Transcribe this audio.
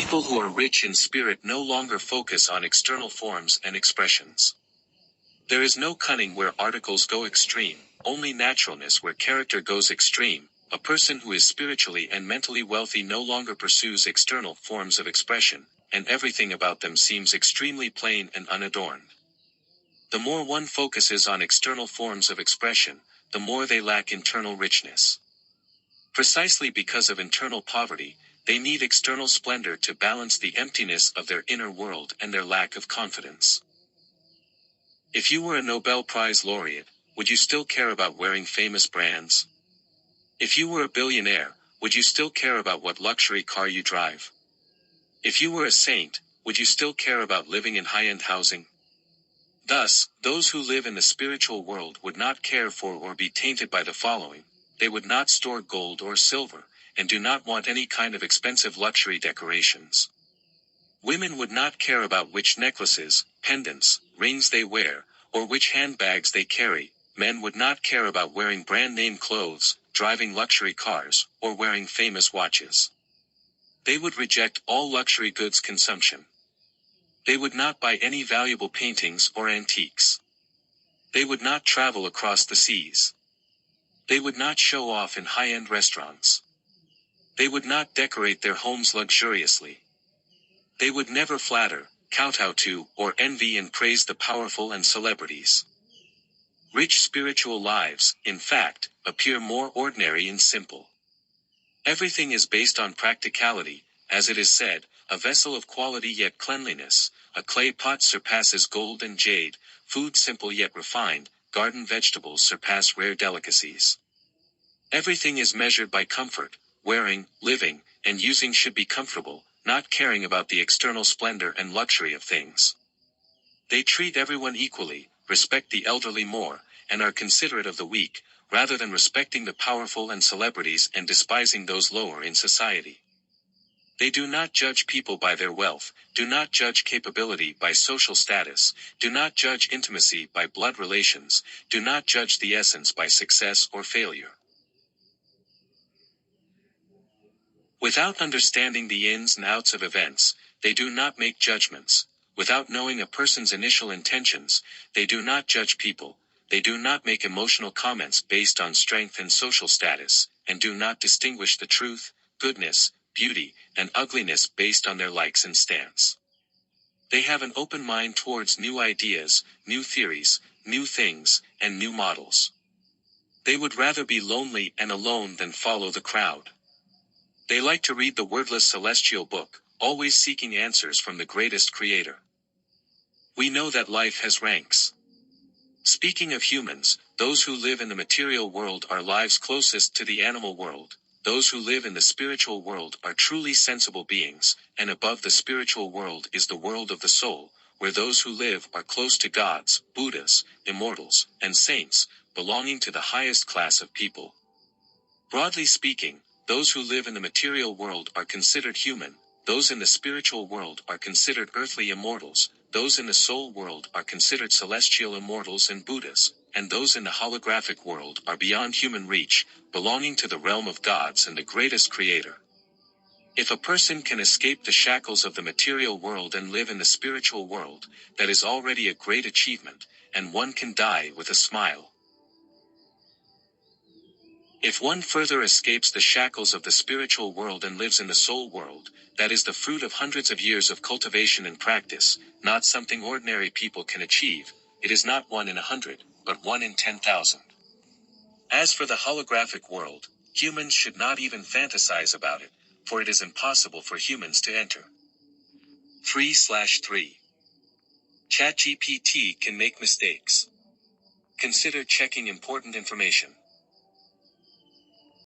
People who are rich in spirit no longer focus on external forms and expressions. There is no cunning where articles go extreme, only naturalness where character goes extreme. A person who is spiritually and mentally wealthy no longer pursues external forms of expression, and everything about them seems extremely plain and unadorned. The more one focuses on external forms of expression, the more they lack internal richness. Precisely because of internal poverty, they need external splendor to balance the emptiness of their inner world and their lack of confidence. If you were a Nobel Prize laureate, would you still care about wearing famous brands? If you were a billionaire, would you still care about what luxury car you drive? If you were a saint, would you still care about living in high-end housing? Thus, those who live in the spiritual world would not care for or be tainted by the following: they would not store gold or silver, and do not want any kind of expensive luxury decorations. Women would not care about which necklaces, pendants, rings they wear, or which handbags they carry. Men would not care about wearing brand-name clothes, driving luxury cars, or wearing famous watches. They would reject all luxury goods consumption. They would not buy any valuable paintings or antiques. They would not travel across the seas. They would not show off in high-end restaurants. They would not decorate their homes luxuriously. They would never flatter, kowtow to, or envy and praise the powerful and celebrities. Rich spiritual lives, in fact, appear more ordinary and simple. Everything is based on practicality, as it is said, a vessel of quality yet cleanliness, a clay pot surpasses gold and jade, food simple yet refined, garden vegetables surpass rare delicacies. Everything is measured by comfort. Wearing, living, and using should be comfortable, not caring about the external splendor and luxury of things. They treat everyone equally, respect the elderly more, and are considerate of the weak, rather than respecting the powerful and celebrities and despising those lower in society. They do not judge people by their wealth, do not judge capability by social status, do not judge intimacy by blood relations, do not judge the essence by success or failure. Without understanding the ins and outs of events, they do not make judgments. Without knowing a person's initial intentions, they do not judge people. They do not make emotional comments based on strength and social status, and do not distinguish the truth, goodness, beauty, and ugliness based on their likes and stance. They have an open mind towards new ideas, new theories, new things, and new models. They would rather be lonely and alone than follow the crowd. They like to read the wordless celestial book, always seeking answers from the greatest creator. We know that life has ranks. Speaking of humans, those who live in the material world are lives closest to the animal world. Those who live in the spiritual world are truly sensible beings, and above the spiritual world is the world of the soul, where those who live are close to gods, Buddhas, immortals, and saints, belonging to the highest class of people. Broadly speaking, those who live in the material world are considered human, those in the spiritual world are considered earthly immortals, those in the soul world are considered celestial immortals and Buddhas, and those in the holographic world are beyond human reach, belonging to the realm of gods and the greatest creator. If a person can escape the shackles of the material world and live in the spiritual world, that is already a great achievement, and one can die with a smile. If one further escapes the shackles of the spiritual world and lives in the soul world, that is the fruit of hundreds of years of cultivation and practice, not something ordinary people can achieve. It is not 1 in 100, but 1 in 10,000. As for the holographic world, humans should not even fantasize about it, for it is impossible for humans to enter. 3/3. ChatGPT can make mistakes. Consider checking important information.